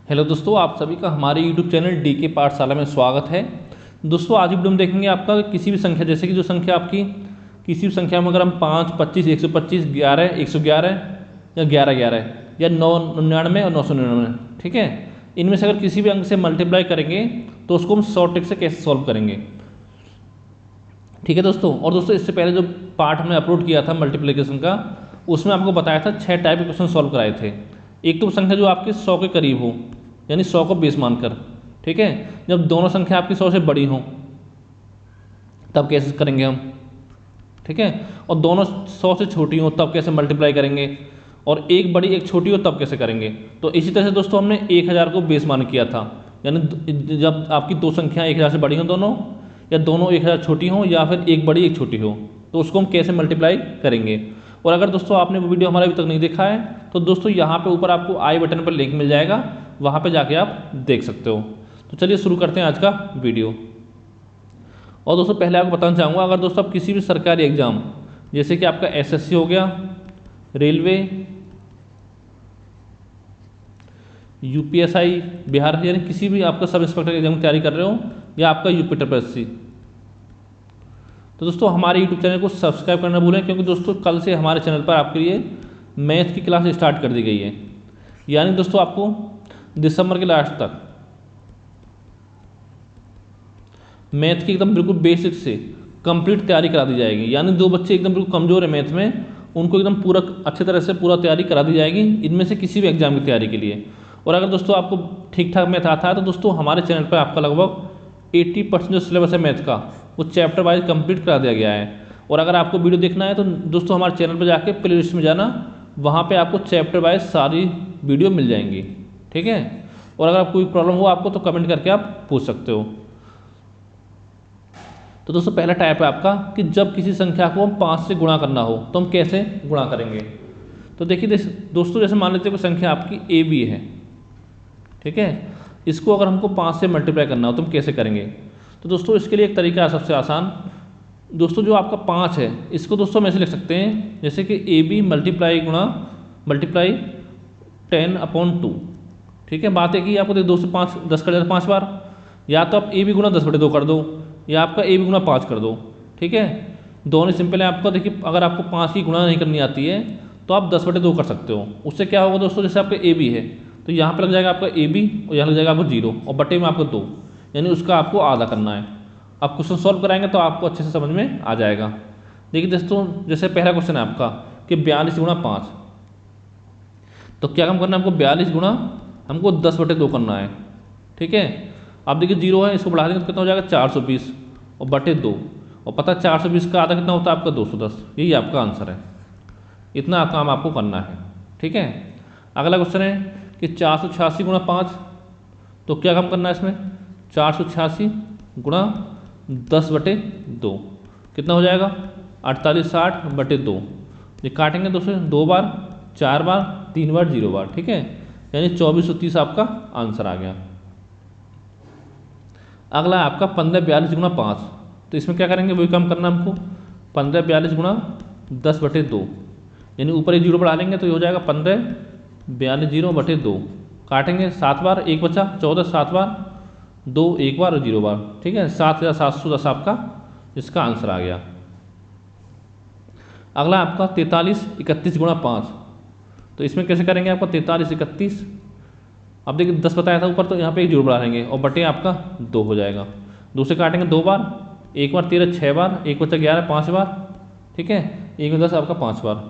Hello दोस्तों, आप सभी का हमारे YouTube चैनल डी के पाठशाला में स्वागत है। दोस्तों आज वीडियो में देखेंगे आपका किसी भी संख्या, जैसे कि जो संख्या आपकी किसी भी संख्या में अगर हम 5, 25, 125, 11, 111 या 1111 या 999 और 999, ठीक है, इनमें से अगर किसी भी अंक से मल्टीप्लाई करेंगे तो उसको हम शॉर्ट ट्रिक से कैसे सॉल्व करेंगे, ठीक है दोस्तों। और दोस्तों इससे पहले जो पार्ट हमने अपलोड किया था मल्टीप्लिकेशन का, उसमें आपको बताया था 6 टाइप के क्वेश्चन सॉल्व कराए थे। एक तो संख्या जो आपके 100 के करीब हो, यानी 100 को बेस मानकर, ठीक है। जब दोनों संख्या आपकी 100 से बड़ी हो तब कैसे करेंगे हम, ठीक है। और दोनों 100 से छोटी हो तब कैसे मल्टीप्लाई करेंगे, और एक बड़ी एक छोटी हो तब कैसे करेंगे। तो इसी तरह से दोस्तों हमने 1000 को बेस मान किया था, यानी जब आपकी दो संख्या 1000 से बड़ी हो दोनों, या दोनों 1000 छोटी हो, या फिर एक बड़ी एक छोटी हो, तो उसको हम कैसे मल्टीप्लाई करेंगे। और अगर दोस्तों आपने वो वीडियो हमारा अभी तक नहीं देखा है तो दोस्तों यहाँ पे ऊपर आपको आई बटन पर लिंक मिल जाएगा, वहाँ पे जाके आप देख सकते हो। तो चलिए शुरू करते हैं आज का वीडियो। और दोस्तों पहले आपको बताना चाहूँगा, अगर दोस्तों आप किसी भी सरकारी एग्जाम, जैसे कि आपका एसएससी हो गया, रेलवे, यूपीएसआई बिहार, यानी किसी भी आपका सब इंस्पेक्टर एग्जाम की तैयारी कर रहे हो, या आपका यूपी ट्रिपल, तो दोस्तों हमारे यूट्यूब चैनल को सब्सक्राइब करना भूलें, क्योंकि दोस्तों कल से हमारे चैनल पर आपके लिए मैथ की क्लास स्टार्ट कर दी गई है। यानी दोस्तों आपको दिसंबर के लास्ट तक मैथ की एकदम बिल्कुल बेसिक से कंप्लीट तैयारी करा दी जाएगी। यानी जो बच्चे एकदम बिल्कुल कमज़ोर है मैथ में, उनको एकदम पूरा अच्छे तरह से पूरा तैयारी करा दी जाएगी इनमें से किसी भी एग्जाम की तैयारी के लिए। और अगर दोस्तों आपको ठीक ठाक मैथ आता है तो दोस्तों हमारे चैनल पर आपका लगभग 80% जो सिलेबस है मैथ का, वो चैप्टर वाइज कंप्लीट करा दिया गया है। और अगर आपको वीडियो देखना है तो दोस्तों हमारे चैनल पर जाके प्ले लिस्ट में जाना, वहाँ पे आपको चैप्टर वाइज सारी वीडियो मिल जाएंगी, ठीक है। और अगर कोई प्रॉब्लम हो आपको तो कमेंट करके आप पूछ सकते हो। तो दोस्तों पहला टाइप है आपका कि जब किसी संख्या को हम 5 से गुणा करना हो तो हम कैसे गुणा करेंगे। तो देखिए दोस्तों, जैसे मान लेते हैं कोई संख्या आपकी ए बी है, ठीक है, इसको अगर हमको 5 से मल्टीप्लाई करना हो तो हम कैसे करेंगे। तो दोस्तों इसके लिए एक तरीका है सबसे आसान। दोस्तों जो आपका 5 है, इसको दोस्तों हम ऐसे लिख सकते हैं जैसे कि ए बी मल्टीप्लाई 10/2, ठीक है। बात है कि आपको 2 से 5 10 कर देता 5 बार, या तो आप ए बी गुणा 10/2 कर दो, या आपका ए बी गुणा 5 कर दो, ठीक है। दोनों सिंपल है आपका। देखिए अगर आपको 5 की गुणा नहीं करनी आती है तो आप 10/2 कर सकते हो। उससे क्या होगा दोस्तों, जैसे आपका ए बी है तो यहाँ पर लग जाएगा आपका ए बी, और यहाँ लग जाएगा आपको 0, और बटे में आपको 2, यानी उसका आपको आधा करना है। आप क्वेश्चन सॉल्व कराएंगे तो आपको अच्छे से समझ में आ जाएगा। देखिए दोस्तों, जैसे पहला क्वेश्चन है आपका कि 42 गुणा 5, तो क्या काम करना है हमको, 42 गुणा हमको 10/2 करना है, ठीक है। आप देखिए 0 है, इसको बढ़ा देंगे तो कितना हो जाएगा 420, और बटे 2, और पता 420 का आधा कितना होता है आपका 210। यही आपका आंसर है। इतना काम आपको करना है, ठीक है। अगला क्वेश्चन है कि 486 गुणा 5, तो क्या काम करना है इसमें, 486 गुणा 10/2 कितना हो जाएगा 48, 60/2। ये काटेंगे दोस्तों 2 बार, 4 बार, 3 बार, 0 बार, ठीक है, यानी 2430 आपका आंसर आ गया। अगला है आपका 1542 गुणा 5, तो इसमें क्या करेंगे, वही काम करना हमको, 1542 गुणा 10/2, यानी ऊपर एक 0 बढ़ा लेंगे तो ये हो जाएगा 1542 0/2। काटेंगे 7 बार, 1 बचा, 14, 7 बार, 2 1 बार और 0 बार, ठीक है। 7710 आपका इसका आंसर आ गया। अगला आपका 43 31 गुणा 5, तो इसमें कैसे करेंगे आपका 43 31, अब देखिए 10 बताया था ऊपर, तो यहाँ पे एक 0 बढ़ा लेंगे और बटे आपका 2 हो जाएगा। 2 से काटेंगे 2 बार, 1 बार 13 6 बार, 1 बचा 11 5 बार, ठीक है, 1 में 10 आपका 5 बार,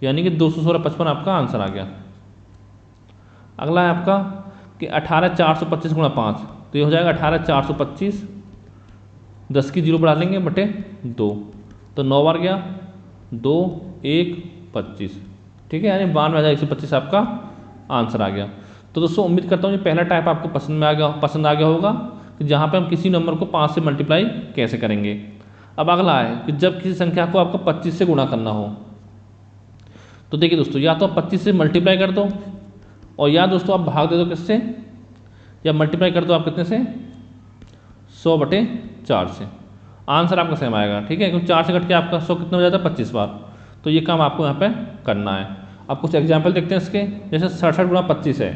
यानी कि 216 आपका आंसर आ गया। अगला है आपका कि 18 425 गुणा 5, तो ये हो जाएगा 18 425, 10 की 0 बढ़ा लेंगे बटे 2, तो 9 बार गया, 2 1 25, ठीक है, यानी 92,125 आपका आंसर आ गया। तो दोस्तों उम्मीद करता हूँ ये पहला टाइप आपको पसंद आ गया होगा कि जहाँ पे हम किसी नंबर को 5 से मल्टीप्लाई कैसे करेंगे। अब अगला है कि जब किसी संख्या को आपको 25 से गुणा करना हो, तो देखिए दोस्तों या तो आप 25 से मल्टीप्लाई कर दो, और या दोस्तों आप भाग दे दो किससे, या मल्टीप्लाई कर दो आप कितने से, 100/4 से। आंसर आपका सेम आएगा, ठीक है, क्योंकि 4 से कट के आपका 100 कितना हो जाता है 25 बार। तो ये काम आपको यहाँ पे करना है। अब कुछ एग्जाम्पल देखते हैं इसके, जैसे 67 गुणा 25 है,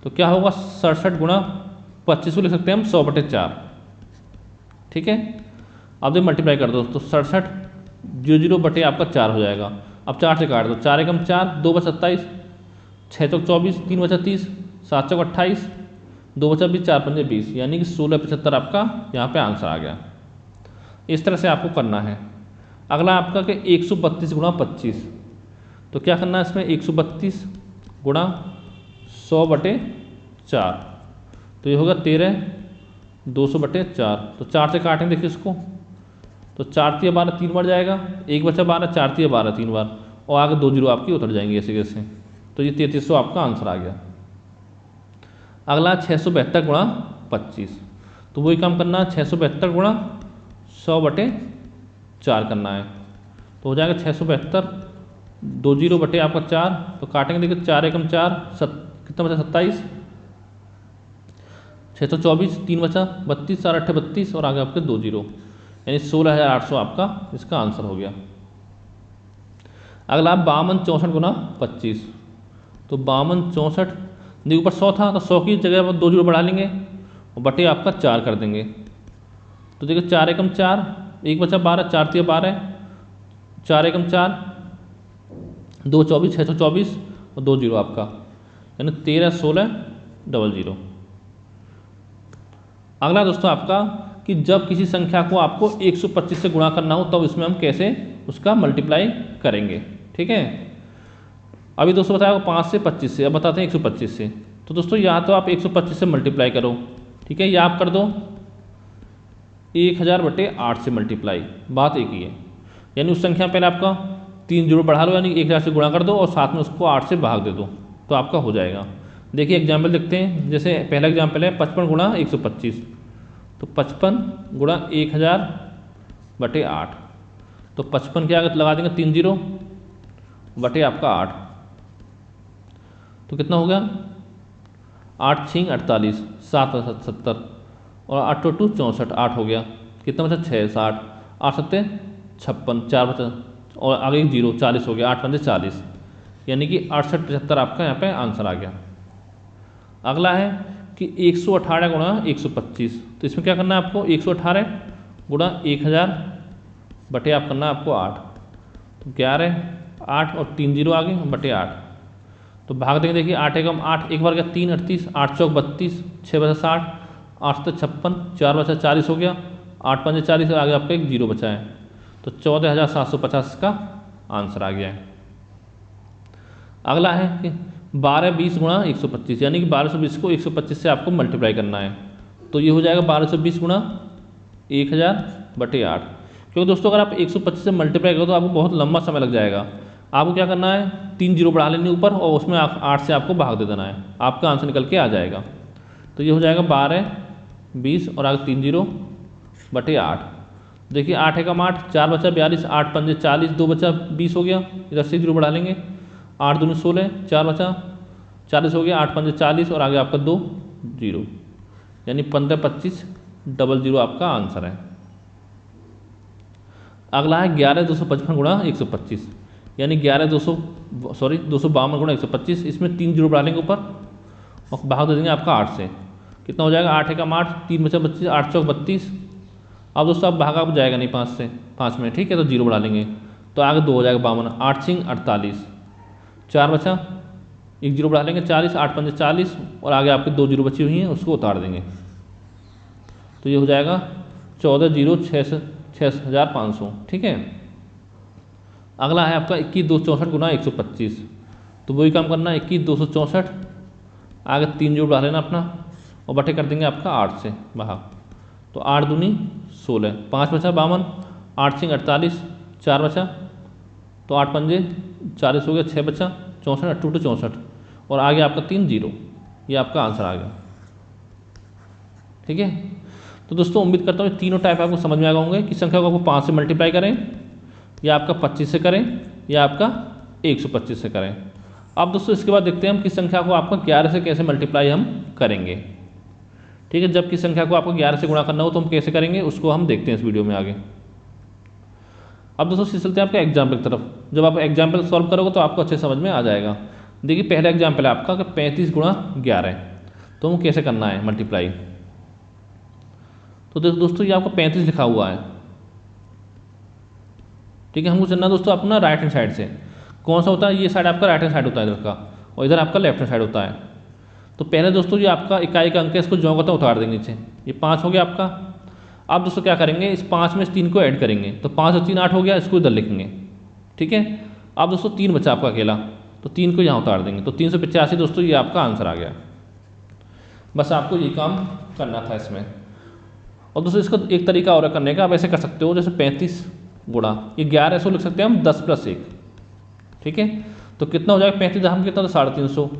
तो क्या होगा 67 गुणा 25 को लिख सकते हैं हम 100/4। ठीक है, अब जब मल्टीप्लाई कर दो तो 67 0 बटे आपका 4 हो जाएगा। अब 4 से काट दो, 4 एकम 4, 2 बचा 27, 6 चौक 24, 3 बचा 30, 7 चौक 28, 2 बचा 20, 4 पंजे 20, यानी कि 1675 आपका यहाँ पे आंसर आ गया। इस तरह से आपको करना है। अगला आपका कि 132 गुणा 25, तो क्या करना है इसमें 132 गुणा 100/4, तो ये होगा 13 200/4। तो 4 से काटें देखिए इसको, तो 4 3 12 3 बार जाएगा, 1 बचा 12, 4 3 12 3 बार, और आगे 2 जीरो आपकी उतर जाएंगे ऐसे कैसे। तो ये 3300 आपका आंसर आ गया। अगला 672 गुणा 25, तो वही काम करना है, 672 गुणा 100/4 करना है। तो हो जाएगा 672, 2 जीरो बटे आपका 4, तो काटेंगे देखिए 4 एकम 4, कितना बचा 27, 624, 3 बचा 32, 4 8 32, और आगे आपके 2 जीरो, यानी 16800 आपका इसका आंसर हो गया। अगला 52 64 गुणा 25, तो 52 64, देखिए ऊपर 100 था तो 100 की जगह पर 2 जीरो बढ़ा लेंगे और बटे आपका 4 कर देंगे। तो देखिए 4 एकम 4, 1 बचा 12, 4 3 12, 4 एकम 4, 2 24, 624 और 2 जीरो आपका, यानी 13 16 00। अगला दोस्तों आपका कि जब किसी संख्या को आपको 125 से गुणा करना हो तब इसमें हम कैसे उसका मल्टीप्लाई करेंगे। ठीक है, अभी दोस्तों बताया 5 से 25 से, अब बताते हैं 125 से। तो दोस्तों या तो आप 125 से मल्टीप्लाई करो, ठीक है, या आप कर दो 1000/8 से मल्टीप्लाई, बात एक ही है। यानी उस संख्या पहले आपका 3 जीरो बढ़ा लो, यानी 1000 से गुणा कर दो और साथ में उसको 8 से भाग दे दो, तो आपका हो जाएगा। देखिए एग्जाम्पल देखते हैं, जैसे पहला एग्जाम्पल है 55 गुणा 125, तो 55 गुणा 1000/8, तो 55 के आगे लगा देंगे 3 जीरो बटे आपका 8, तो कितना हो गया 8 6 48, 7 70 और 8 2 64, 8 हो गया, कितना बचा 6 60, 8 7 56, 4 बचा और आगे एक जीरो, 40 हो गया, 8 5 40, यानी कि 68 75 आपका यहाँ पे आंसर आ गया। अगला है कि 118 गुणा 125, तो इसमें क्या करना है आपको 118 गुणा 1000 बटे आप करना है आपको 8, तो 11 8 और 3 जीरो आगे बटे 8, तो भाग देंगे देखिए 8 एकम 8, एक बार गया 3 38, 8 चौक 32, 6 बचा 60, 8 7 56, 4 बचा 40 हो गया, 8 5 40 और आगे आपका एक जीरो बचा है, तो 14750 का आंसर आ गया है। अगला है कि 12 20 गुणा 125, यानी कि 1220 को 125 से आपको मल्टीप्लाई करना है, तो ये हो जाएगा 1220 गुणा 1000/8। क्योंकि दोस्तों अगर आप 125 से मल्टीप्लाई करो तो आपको बहुत लंबा समय लग जाएगा। आपको क्या करना है 3 जीरो बढ़ा लेने ऊपर और उसमें 8 से आपको भाग दे देना है, आपका आंसर निकल के आ जाएगा। तो ये हो जाएगा 12 20 और आगे 3 जीरो बटे 8। देखिए 8 एकम 8, 4 बचा 42, 8 5 40, 2 बचा 20 हो गया, इधर से जीरो बढ़ा लेंगे, 8 दूनी 16, 4 बचा 40 हो गया, 8 5 40 और आगे आपका 2 जीरो, यानी 15 25 00 आपका आंसर है। अगला है 11 255 गुणा 125, यानी 252 गुणा 125, इसमें 3 जीरो बढ़ा लेंगे ऊपर और भाग दे देंगे आपका 8 से, कितना हो जाएगा 8 एकम 8, 3 बचा 25, 8 चौक 32। अब दोस्तों अब भागा अब जाएगा नहीं 5 में, ठीक है, तो जीरो बढ़ा लेंगे, तो आगे 2 हो जाएगा 52, 8 6 48, 4 बचा एक जीरो बढ़ा लेंगे 40, 8 5 40 और आगे आपके 2 जीरो बची हुई हैं उसको उतार देंगे, तो ये हो जाएगा 14 0 6500। ठीक है, अगला है आपका 21 264 गुणा 125, तो वही काम करना है 21 264, आगे 3 जीरो बढ़ा लेना अपना और बटे कर देंगे आपका 8 से बाहर, तो 8 दूनी 16, 5 बचा 52, 8 6 48, 4 बचा तो 8 5 40 हो गया, 6 बचा 64, 8 2 64 और आगे आपका 3 जीरो, ये आपका आंसर आ गया। ठीक है, तो दोस्तों उम्मीद करता हूँ तीनों टाइप आपको समझ में आ गए होंगे कि संख्या को आपको 5 से मल्टीप्लाई करें या आपका 25 से करें या आपका 125 से करें। अब दोस्तों इसके बाद देखते हैं हम किस संख्या को आपका 11 से कैसे मल्टीप्लाई हम करेंगे। ठीक है, जब किस संख्या को आपको 11 से गुणा करना हो तो हम कैसे करेंगे उसको हम देखते हैं इस वीडियो में आगे। अब दोस्तों चलते हैं आपका एग्जाम्पल की तरफ। जब आप एग्जाम्पल सॉल्व करोगे तो आपको अच्छे समझ में आ जाएगा। देखिए पहला एग्जाम्पल है आपका कि 35 गुणा 11, तो वो कैसे करना है मल्टीप्लाई। तो देखो दोस्तों, ये आपको 35 लिखा हुआ है, ठीक है। हमको चलना दोस्तों अपना राइट हैंड साइड से। कौन सा होता है, ये साइड आपका राइट हैंड साइड होता है इधर का, और इधर आपका लेफ्ट हैंड साइड होता है। तो पहले दोस्तों ये आपका इकाई का अंक है, इसको जो होता है उतार देंगे नीचे। ये 5 हो गया आपका। अब दोस्तों क्या करेंगे, इस 5 में इस 3 को ऐड करेंगे, तो 5 और 3 8 हो गया, इसको इधर लिखेंगे, ठीक है। अब दोस्तों 3 बचा आपका अकेला, तो 3 को यहाँ उतार देंगे, तो 385 दोस्तों ये आपका आंसर आ गया। बस आपको ये काम करना था इसमें। और दोस्तों इसका एक तरीका और करने का, आप ऐसे कर सकते हो, जैसे 35 गुणा ये 11 ऐसे लिख सकते हैं हम 10 + 1, ठीक है। तो कितना हो जाएगा, 35 हम कितना, तो 350,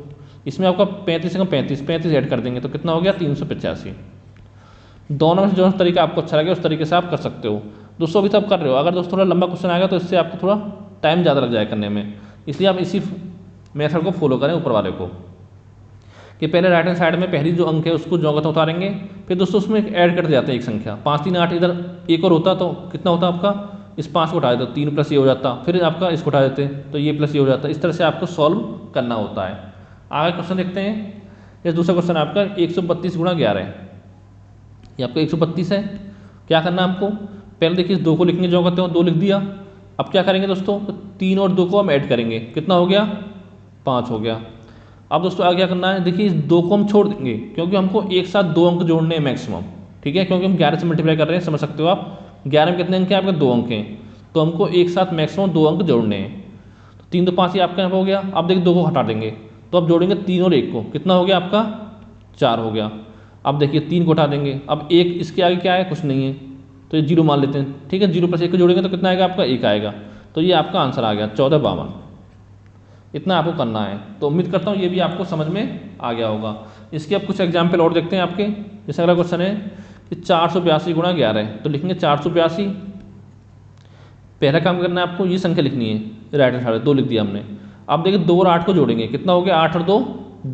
इसमें आपका 35 से 35 ऐड कर देंगे, तो कितना हो गया 385। दोनों में से जो तरीका आपको अच्छा लगे उस तरीके से आप कर सकते हो। दोस्तों अभी तो आप कर रहे हो, अगर दोस्तों थोड़ा लंबा क्वेश्चन आएगा तो इससे आपको थोड़ा टाइम ज़्यादा लग जाए करने में, इसलिए आप इसी मेथड को फॉलो करें ऊपर वाले को, कि पहले राइट हैंड साइड में पहली जो अंक है उसको जो होता उतारेंगे, फिर दोस्तों उसमें ऐड करते जाते हैं एक संख्या। 5 3 8, इधर एक और होता तो कितना होता आपका, इस 5 को उठा देते, 3 + ये हो जाता, फिर आपका इसको उठा देते तो ये + ये हो जाता। इस तरह से आपको सॉल्व करना होता है। आगे क्वेश्चन देखते हैं। ये दूसरा क्वेश्चन आपका 132 × 11 है, ये आपका 132 है। क्या करना है आपको, पहले देखिए 2 को लिखेंगे, जो करते हो 2 लिख दिया। अब क्या करेंगे दोस्तों, तो 3 और 2 को हम ऐड करेंगे, कितना हो गया 5 हो गया। अब दोस्तों आगे क्या करना है, देखिए इस 2 को हम छोड़ देंगे, क्योंकि हमको एक साथ 2 अंक जोड़ने हैं मैक्सिमम, ठीक है, क्योंकि हम 11 से मल्टीप्लाई कर रहे हैं, समझ सकते हो आप। 11 में कितने अंक हैं आपके, 2 अंक हैं, तो हमको एक साथ मैक्सिमम 2 अंक जोड़ने हैं। तो 3 2 5 ये आपका यहाँ हो गया। अब देखिए 2 को हटा देंगे, तो अब जोड़ेंगे 3 और 1 को, कितना हो गया आपका 4 हो गया। अब देखिए 3 को हटा देंगे, अब 1 इसके आगे क्या है, कुछ नहीं है, तो ये 0 मान लेते हैं, ठीक है। 0 + 1 को जोड़ेंगे तो कितना आएगा आपका 1 आएगा, तो ये आपका आंसर आ गया 1452। इतना आपको करना है। तो उम्मीद करता हूँ ये भी आपको समझ में आ गया होगा। इसके अब कुछ एग्जाम्पल और देखते हैं आपके। जैसे अगला क्वेश्चन है कि 482 × 11 है, तो लिखेंगे 482। पहला काम करना है आपको, ये संख्या लिखनी है राइट हैंड साइड, 2 लिख दिया हमने। अब देखिए 2 और 8 को जोड़ेंगे, कितना हो गया 8 और 2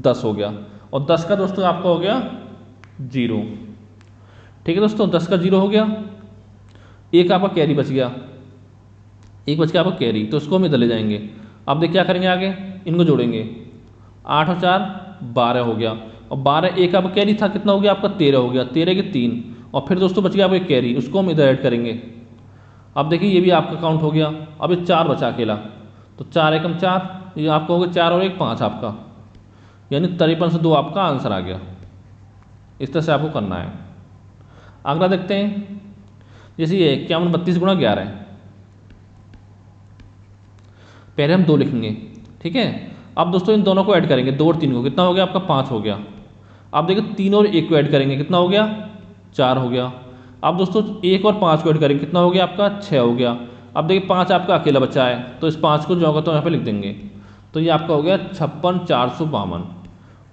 10 हो गया, और 10 का दोस्तों आपका हो गया 0, ठीक है दोस्तों। 10 का 0 हो गया। एक आपका कैरी बच गया, एक बच गया आपका कैरी, तो उसको हम इधर ले जाएंगे। अब देखिए क्या करेंगे आगे, इनको जोड़ेंगे, 8 और 4 12 हो गया, और 12 एक आपका कैरी था, कितना हो गया आपका 13 हो गया, 13 के 3, और फिर दोस्तों बच गया आपका कैरी, उसको हम इधर ऐड करेंगे। अब देखिए ये भी आपका काउंट हो गया। अब ये 4 बचा अकेला, तो 4 एकम 4, ये आपका हो गया 4 और 1 5 आपका, यानी 53 से 2 आपका आंसर आ गया। इस तरह से आपको करना है। अगला देखते हैं, जैसे ये 31 × 11 है। पहले हम 2 लिखेंगे, ठीक है। अब दोस्तों इन दोनों को ऐड करेंगे, 2 और 3 को, कितना हो गया आपका 5 हो गया। अब देखिए 3 और 1 को ऐड करेंगे, कितना हो गया 4 हो गया। अब दोस्तों 1 और 5 को ऐड करेंगे, कितना हो गया आपका 6 हो गया। अब देखिए 5 आपका अकेला बचा है, तो इस 5 को जो होगा तो यहाँ पे लिख देंगे, तो ये आपका हो गया 56,452,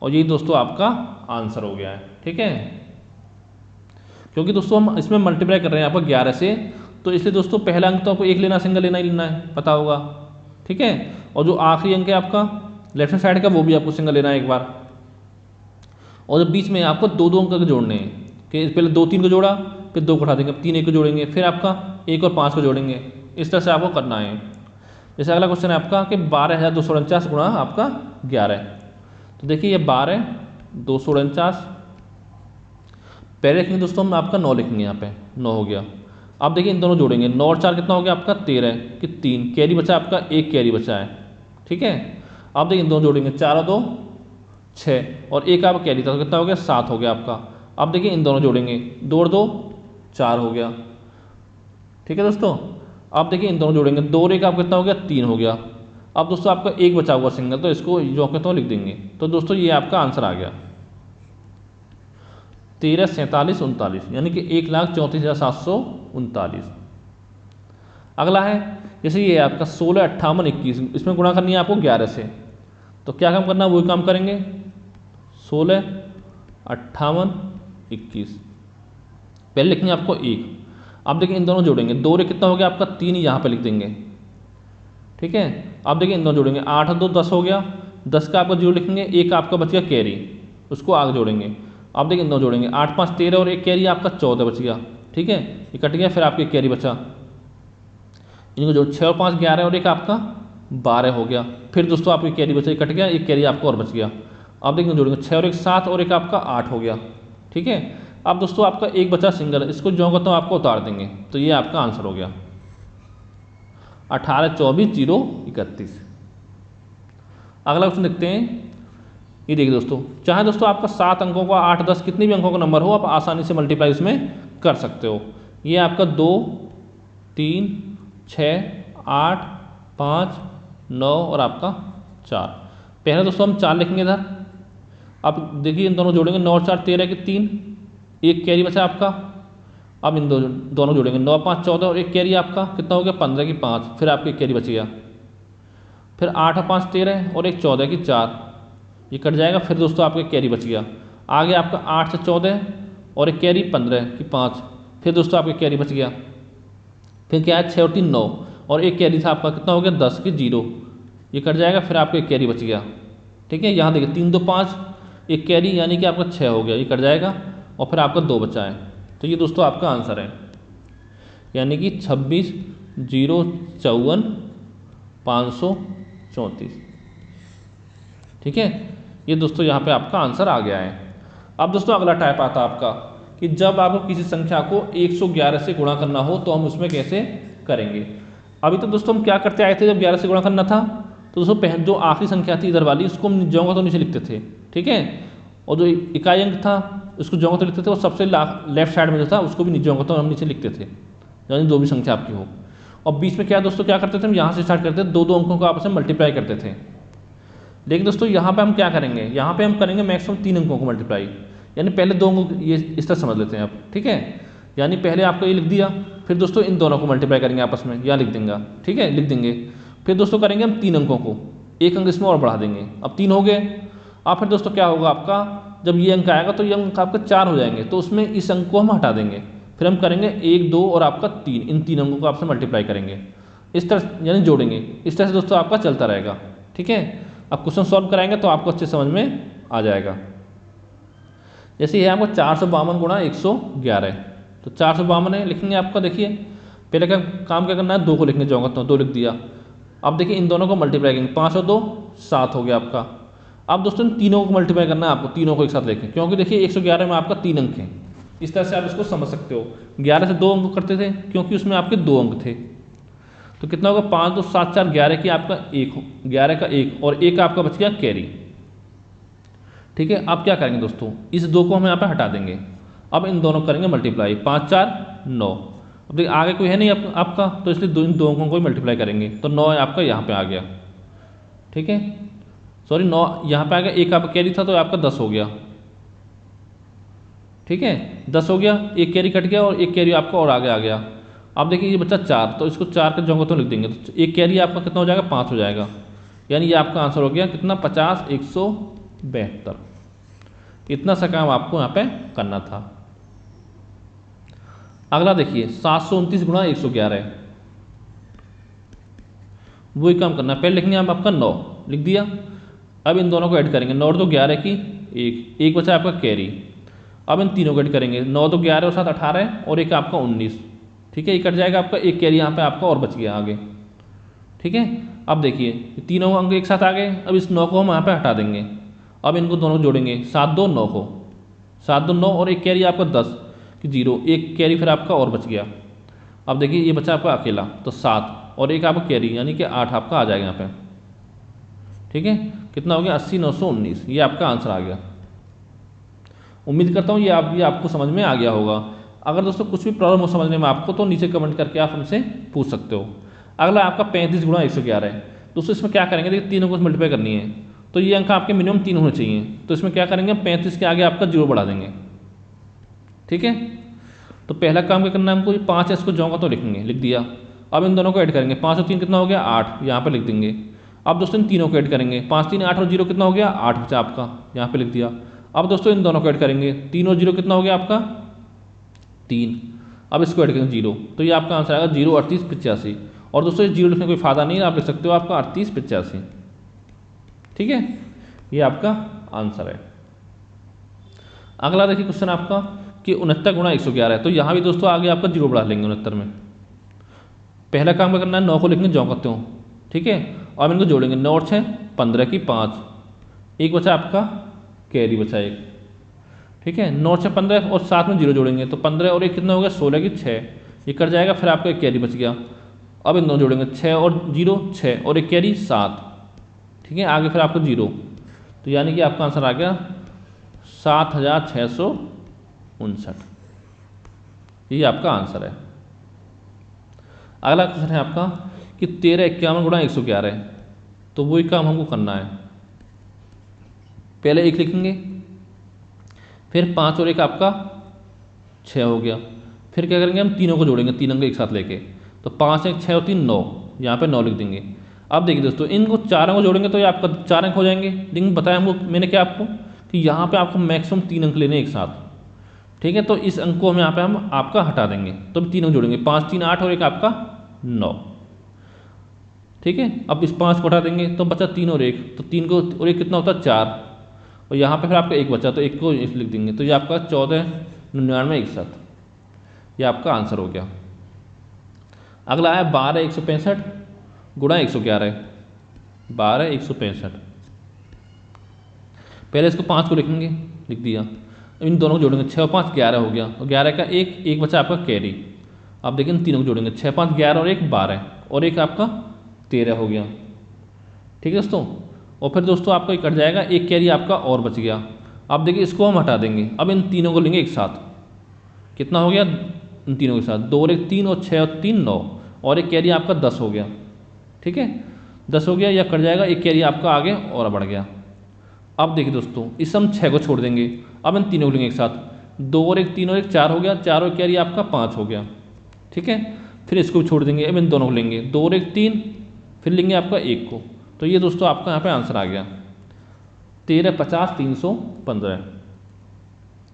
और यही दोस्तों आपका आंसर हो गया है, ठीक है। क्योंकि दोस्तों हम इसमें मल्टीप्लाई कर रहे हैं आपका 11 से, तो इसलिए दोस्तों पहला अंक तो आपको 1 लेना, सिंगल लेना ही लेना है, पता होगा, ठीक है। और जो आखिरी अंक है आपका लेफ्ट हैंड साइड का, वो भी आपको सिंगल लेना है एक बार। और जब बीच में आपको 2 अंक जोड़ने हैं, कि पहले 2 3 को जोड़ा, फिर 2 को उठा देंगे, 3 1 को जोड़ेंगे, फिर आपका 1 और 5 को जोड़ेंगे। इस तरह से आपको करना है। जैसे अगला क्वेश्चन है आपका कि 12,249 × आपका 11। तो देखिए ये 12,249, पहले लिखेंगे दोस्तों हम आपका 9 लिखेंगे, यहाँ पे 9 हो गया। अब देखिए इन दोनों जोड़ेंगे, 9 और 4 कितना हो गया आपका 13 कि 3, कैरी बचा आपका, 1 कैरी बचा है, ठीक है। अब देखिए इन दोनों जोड़ेंगे, 4 और 2 6, और 1 आपका कैरी था, तो कितना हो गया 7 हो गया आपका। अब देखिए इन दोनों जोड़ेंगे, 2 और 2 4 हो गया, ठीक है दोस्तों। अब देखिए इन दोनों जोड़ेंगे, 2 और 1 आपका कितना हो गया 3 हो गया। अब दोस्तों आपका 1 बचा हुआ सिंगल, तो इसको जो कहते हो लिख देंगे। तो दोस्तों ये आपका आंसर आ गया 13 47 39, यानी कि 1,34,739। अगला है जैसे ये आपका 16 58 21, इसमें गुणा करनी है आपको 11 से। तो क्या काम करना है, वही काम करेंगे, 16 58 21, पहले लिखेंगे आपको 1। अब देखिए इन दोनों जोड़ेंगे, 2 और 1 कितना हो गया आपका 3, यहाँ पे लिख देंगे, ठीक है। अब देखिए इन दोनों जोड़ेंगे, 8 और 2 10 हो गया, 10 का आपका 0 लिखेंगे, 1 आपका बच गया कैरी, उसको आगे जोड़ेंगे। अब देखिए इन दोनों जोड़ेंगे, 8 5 13, और 1 कैरी आपका 14 बच गया, ठीक है, ये कट गया, फिर आपके कैरी बचा, इनको जो 6 और 5 11, और 1 आपका 12 हो गया। फिर दोस्तों आपकी कैरी बचा, कट गया, एक कैरी आपको और बच गया। अब देखिए जोड़ेंगे 6 और एक 7 और एक आपका 8 हो गया। ठीक है, अब दोस्तों आपका एक बचा सिंगल, इसको जो करता हूँ आपको उतार देंगे, तो ये आपका आंसर हो गया 18 24 0 31। अगला क्वेश्चन देखते हैं। ये देखिए दोस्तों, चाहे दोस्तों आपका 7 अंकों का 8 10 कितने भी अंकों का नंबर हो, आप आसानी से मल्टीप्लाई इसमें कर सकते हो। ये आपका 2 3 6 8 5 9 और आपका 4। पहले दोस्तों हम 4 लिखेंगे इधर। अब देखिए इन दोनों जोड़ेंगे, 9 और 4 13 के 3, एक कैरी बचा आपका। अब इन दोनों जोड़ेंगे, 9 5 14 और एक कैरी आपका कितना हो गया 15 की 5, फिर आपकी एक कैरी बच गया। फिर 8 और 5 13 और एक 14 की 4, ये कट जाएगा। फिर दोस्तों आपका एक कैरी बच गया। आगे आपका 8 से 14 और एक कैरी 15 की 5, फिर दोस्तों आपका कैरी बच गया। फिर क्या है 6 और 3 9 और एक कैरी था आपका कितना हो गया 10 की 0, ये कट जाएगा। फिर आपका एक कैरी बच गया। ठीक है, यहाँ देखिए 3 2 5, एक कैरी यानी कि आपका 6 हो गया, ये कट जाएगा और फिर आपका 2 बचा है। तो ये दोस्तों आपका आंसर है, यानी कि 26 0 54 534। ठीक है, ये दोस्तों यहाँ पे आपका आंसर आ गया है। अब दोस्तों अगला टाइप आता है आपका कि जब आपको किसी संख्या को 111 से गुणा करना हो तो हम उसमें कैसे करेंगे। अभी तो दोस्तों हम क्या करते आए थे, जब 11 से गुणा करना था तो दोस्तों पहले जो आखिरी संख्या थी इधर वाली, उसको हम जोंगा तो नीचे लिखते थे। ठीक है, और जो इकाई अंक था उसको जोंगा तो लिखते थे, और सबसे लेफ्ट साइड में जो था उसको भी जोंगा तो हम नीचे लिखते थे, यानी जो भी संख्या आपकी हो। और बीच में क्या दोस्तों क्या करते थे, हम यहाँ से स्टार्ट करते थे, 2 अंकों को आपस में मल्टीप्लाई करते थे। लेकिन दोस्तों यहाँ पे हम क्या करेंगे, यहाँ पे हम करेंगे मैक्सिमम 3 अंकों को मल्टीप्लाई, यानी पहले 2 अंकों, ये इस तरह समझ लेते हैं आप। ठीक है, यानी पहले आपका ये लिख दिया, फिर दोस्तों इन दोनों को मल्टीप्लाई करेंगे आपस में, यहाँ लिख देंगे। ठीक है, लिख देंगे। फिर दोस्तों करेंगे हम 3 अंकों को, एक अंक इसमें और बढ़ा देंगे, अब 3 हो गए। अब फिर दोस्तों क्या होगा आपका, जब ये अंक आएगा तो ये अंक आपका 4 हो जाएंगे, तो उसमें इस अंक को हम हटा देंगे। फिर हम करेंगे 1 2 और आपका 3, इन 3 अंकों को आपसे मल्टीप्लाई करेंगे इस तरह, यानी जोड़ेंगे। इस तरह से दोस्तों आपका चलता रहेगा। ठीक है, अब क्वेश्चन सॉल्व कराएंगे तो आपको अच्छे समझ में आ जाएगा। जैसे ये आपको 452 गुणा 111, तो 452 है लिखेंगे आपका। देखिए पहले का काम क्या करना है, 2 को लिखने जाऊँगा तो 2 लिख दिया। अब देखिए इन दोनों को मल्टीप्लाई करेंगे, 5 और 2 7 हो गया आपका। अब दोस्तों इन तीनों को मल्टीप्लाई करना है आपको, तीनों को एक साथ लिखें, क्योंकि देखिए 111 में आपका 3 अंक हैं। इस तरह से आप इसको समझ सकते हो। 11 से 2 अंक करते थे क्योंकि उसमें आपके 2 अंक थे, तो कितना होगा 5 2 7 4 11 की आपका 1, 11 का 1 और 1 आपका बच गया कैरी। ठीक है, अब क्या करेंगे दोस्तों, इस 2 को हम यहाँ पे हटा देंगे। अब इन दोनों करेंगे मल्टीप्लाई, 5 4 9। अब देखिए आगे कोई है नहीं आपका, तो इसलिए इन 2 अंकों को मल्टीप्लाई करेंगे, तो 9 आपका यहाँ पे आ गया। ठीक है, सॉरी 9 यहाँ पे आ गया, 1 आपका कैरी था तो आपका 10 हो गया। ठीक है, 10 हो गया, एक कैरी कट गया और एक कैरी आपका और आगे आ गया। अब देखिए ये बच्चा 4, तो इसको 4 के जगह तो लिख देंगे, तो एक कैरी आपका कितना हो जाएगा 5 हो जाएगा, यानी ये आपका आंसर हो गया कितना 50 172। इतना सा काम आपको यहाँ पे करना था। अगला देखिए 729 गुणा 111, वही काम करना है। पहले लिखेंगे हम आपका 9, लिख दिया। अब इन दोनों को ऐड करेंगे, 9 और 2 11 की 1 बचा आपका कैरी। अब इन तीनों को ऐड करेंगे, 9 2 11 और 7 18 और एक आपका 19। ठीक है, ये कट जाएगा आपका, एक कैरी यहाँ पे आपका और बच गया आगे। ठीक है, अब देखिए तीनों अंक एक साथ आ गए। अब इस 9 को हम यहाँ पे हटा देंगे। अब इनको दोनों जोड़ेंगे, 7 2 9 को, 7 2 9 और एक कैरी आपका 10 कि 0, एक कैरी फिर आपका और बच गया। अब देखिए ये बचा आपका अकेला, तो 7 और एक आपका कैरी यानी कि 8 आपका आ जाएगा यहाँ पे। ठीक है, कितना हो गया 80 919, ये आपका आंसर आ गया। उम्मीद करता हूँ ये आपको समझ में आ गया होगा। अगर दोस्तों कुछ भी प्रॉब्लम हो समझने में आपको, तो नीचे कमेंट करके आप हमसे पूछ सकते हो। अगला आपका 35 गुणा 111 है। दोस्तों इसमें क्या करेंगे, देखिए तीनों को मल्टीप्लाई करनी है, तो ये अंक आपके मिनिमम 3 होने चाहिए। तो इसमें क्या करेंगे, 35 के आगे आपका 0 बढ़ा देंगे। ठीक है, तो पहला काम क्या करना है हमको, 5 है इसको जाऊँगा तो लिखेंगे, लिख दिया। अब इन दोनों को ऐड करेंगे, 5 और 3 कितना हो गया 8, यहाँ पर लिख देंगे। अब दोस्तों इन तीनों को ऐड करेंगे, 5 3 8 और 0 कितना हो गया 8 बचा आपका, यहाँ पे लिख दिया। अब दोस्तों इन दोनों को ऐड करेंगे, 3 और 0 कितना हो गया आपका 3। अब इसको ऐड करेंगे 0, तो ये आपका आंसर आएगा 0 38 85। और दोस्तों ये 0 लिखने कोई फायदा नहीं है, आप लिख सकते हो आपका 38 85। ठीक है, ये आपका आंसर है। अगला देखिए क्वेश्चन आपका कि 69 गुणा 111 है। तो यहाँ भी दोस्तों आगे आपका 0 बढ़ा लेंगे 69 में। पहला काम क्या करना है, 9 को लिखने जाओ करते हो। ठीक है, और इनको जोड़ेंगे, 9 और 6 15 की 5, एक बचा आपका कैरी बचा एक। ठीक है, 9 6 15 और साथ में 0 जोड़ेंगे तो 15 और एक कितना हो गया 16 की 6, ये कट जाएगा, फिर आपका एक कैरी बच गया। अब इन दोनों जोड़ेंगे 6 और 0 6 और एक कैरी 7। ठीक है, आगे फिर आपको 0, तो यानी कि आपका आंसर आ गया 7659। ये आपका आंसर है। अगला क्वेश्चन है आपका कि 1351 गुणा 111 है, तो वही काम हमको करना है। पहले 1 लिखेंगे, फिर 5 और 1 आपका 6 हो गया, फिर क्या करेंगे हम तीनों को जोड़ेंगे, 3 अंक एक साथ लेके, तो 5 1 6 और 3 9, यहाँ पे 9 लिख देंगे। अब देखिए दोस्तों, इनको 4 अंक जोड़ेंगे तो ये आपका 4 अंक हो जाएंगे, लेकिन बताया हमको मैंने क्या आपको कि यहाँ पे आपको मैक्सिमम 3 अंक लेने एक साथ। ठीक है, तो इस अंक को हम यहाँ पे हम आपका हटा देंगे, तो 3 अंक जोड़ेंगे, 5 3 8 और एक आपका 9। ठीक है, अब इस 5 को हटा देंगे तो बचा 3 और 1, तो 3 को और 1 कितना होता है 4, और यहाँ पे फिर आपका 1 बचा तो 1 को लिख देंगे, तो ये आपका 1499 61, ये आपका आंसर हो गया। अगला है 12 165 गुणा 111, 12 165। पहले इसको 5 को लिखेंगे, लिख दिया, इन दोनों को जोड़ेंगे, 6 और 5 11 हो गया, और 11 का एक बचा आपका कैरी। अब देखिए इन तीनों को जोड़ेंगे, 6 5 11 और 1 12, और एक आपका 13 हो गया। ठीक है दोस्तों, और फिर दोस्तों आपका कट जाएगा, एक कैरी आपका और बच गया। अब देखिए इसको हम हटा देंगे, अब इन तीनों को लेंगे एक साथ, कितना हो गया इन तीनों के साथ, 2 और 1 3 और 6 और 3 9, और एक कैरी आपका 10 हो गया। ठीक है, 10 हो गया, या कट जाएगा, एक कैरी आपका आगे और बढ़ गया। अब देखिए दोस्तों, इस हम 6 को छोड़ देंगे, अब इन तीनों को लेंगे एक साथ, 2 और 1 3 और 1 4 हो गया, 4 और कैरी आपका 5 हो गया। ठीक है, फिर इसको भी छोड़ देंगे, अब इन दोनों को लेंगे, 2 और 1 3, फिर लेंगे आपका 1 को, तो ये दोस्तों आपका यहाँ पे आंसर आ गया 13 50 315।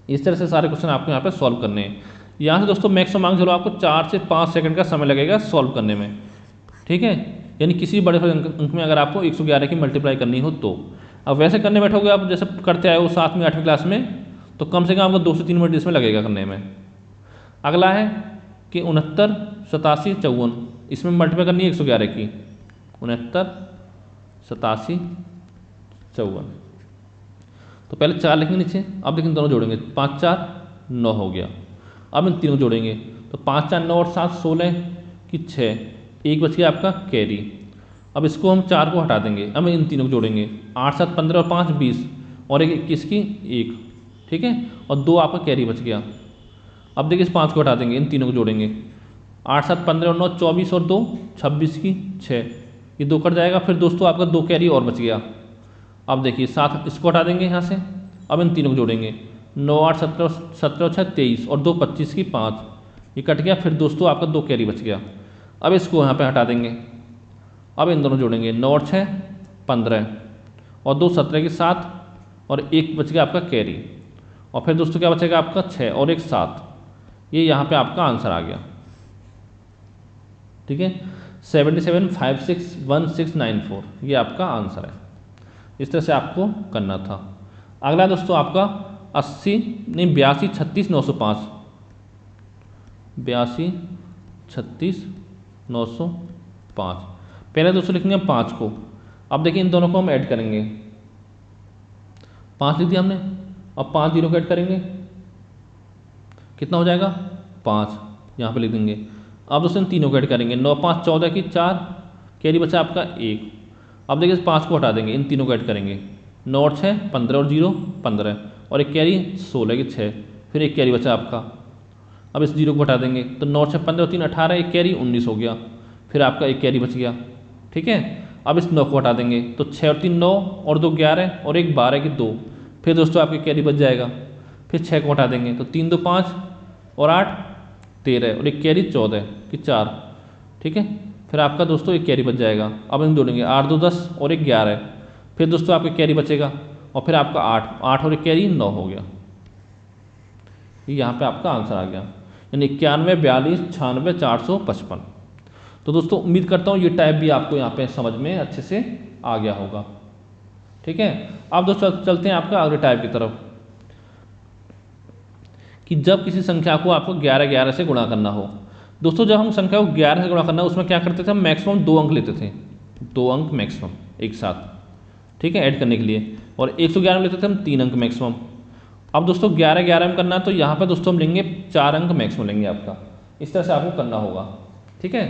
इस तरह से सारे क्वेश्चन आपको यहाँ पे सॉल्व करने हैं। यहाँ से दोस्तों मैक्सिमम मांग चलो आपको 4 से 5 सेकंड का समय लगेगा सॉल्व करने में। ठीक है, यानी किसी बड़े अंक में अगर आपको 111 की मल्टीप्लाई करनी हो तो। अब वैसे करने बैठोगे आप जैसे करते आए हो 7वीं 8वीं क्लास में, तो कम से कम आपको 2 से 3 मिनट इसमें लगेगा करने में। अगला है कि 69 87 54, इसमें मल्टीप्लाई करनी है 111 की, 69 87 54। तो पहले 4 लिखेंगे नीचे, अब लेकिन दोनों जोड़ेंगे, 5 4 9 हो गया। अब इन तीनों जोड़ेंगे, तो 5 4 9 और 7 16 की 6, एक बच गया आपका कैरी। अब इसको हम 4 को हटा देंगे, अब इन तीनों को जोड़ेंगे, 8 7 15 और 5 20, और एक 21 की 1। ठीक है, और 2 आपका कैरी बच गया। अब देखिए इस 5 को हटा देंगे, इन तीनों को जोड़ेंगे, 8 7 15 और 9 24 और 2 26 की 6, ये 2 कट जाएगा, फिर दोस्तों आपका 2 कैरी और बच गया। अब देखिए 7 इसको हटा देंगे यहाँ से, अब इन तीनों को जोड़ेंगे, 9 8 17 17 6 23 और 2 25 की 5, ये कट गया, फिर दोस्तों आपका 2 कैरी बच गया। अब इसको यहाँ पे हटा देंगे, अब इन दोनों जोड़ेंगे, 9 और 6 15 और 2 17 की 7, और एक बच गया आपका कैरी, और फिर दोस्तों क्या बचेगा आपका 6 और एक 7, ये यहाँ पे आपका आंसर आ गया। ठीक है, 77 56 1694, ये आपका आंसर है। इस तरह से आपको करना था। अगला दोस्तों आपका 82 36 905, 82 36 905। पहले दोस्तों लिखेंगे 5 को, अब देखिए इन दोनों को हम ऐड करेंगे, 5 लिख दिया हमने, अब 5 0 को ऐड करेंगे, कितना हो जाएगा 5, यहाँ पे लिख देंगे। अब दोस्तों इन तीनों को ऐड करेंगे, 9 5 14 की 4, कैरी बचा आपका 1। अब देखिए इस 5 को हटा देंगे, इन तीनों को ऐड करेंगे, 9 और 6 15 और 0 15, और एक कैरी 16 की 6, फिर एक कैरी बचा आपका। अब इस 0 को हटा देंगे, तो 9 6 15 और 3 18, एक कैरी 19 हो गया, फिर आपका एक कैरी बच गया। ठीक है, अब इस 9 को हटा देंगे, तो 6 और 3 9 और 2 11 और एक 12 की 2, फिर दोस्तों आपके कैरी बच जाएगा। फिर 6 को हटा देंगे, तो 3 2 5 और 8 13, और एक कैरी 14 की 4। ठीक है, फिर आपका दोस्तों एक कैरी बच जाएगा। अब इन जोड़ेंगे, 8 2 10 और एक 11, फिर दोस्तों आपका कैरी बचेगा, और फिर आपका 8 और एक कैरी 9 हो गया। ये यहाँ पे आपका आंसर आ गया, यानी 91 42 96 455। तो दोस्तों उम्मीद करता हूँ ये टाइप भी आपको यहाँ पे समझ में अच्छे से आ गया होगा। ठीक है, अब दोस्तों चलते हैं आपका अगले टाइप की तरफ, कि जब किसी संख्या को आपको 11 11 से गुणा करना हो। दोस्तों जब हम संख्या को 11 से गुणा करना हो, उसमें क्या करते थे हम, मैक्सिमम 2 अंक लेते थे, 2 अंक मैक्सिमम एक साथ। ठीक है, ऐड करने के लिए और 111 में लेते थे हम 3 अंक मैक्सिमम। अब दोस्तों 11 में करना है तो यहाँ पर दोस्तों हम लेंगे 4 अंक मैक्सिमम लेंगे आपका। इस तरह से आपको करना होगा, ठीक है।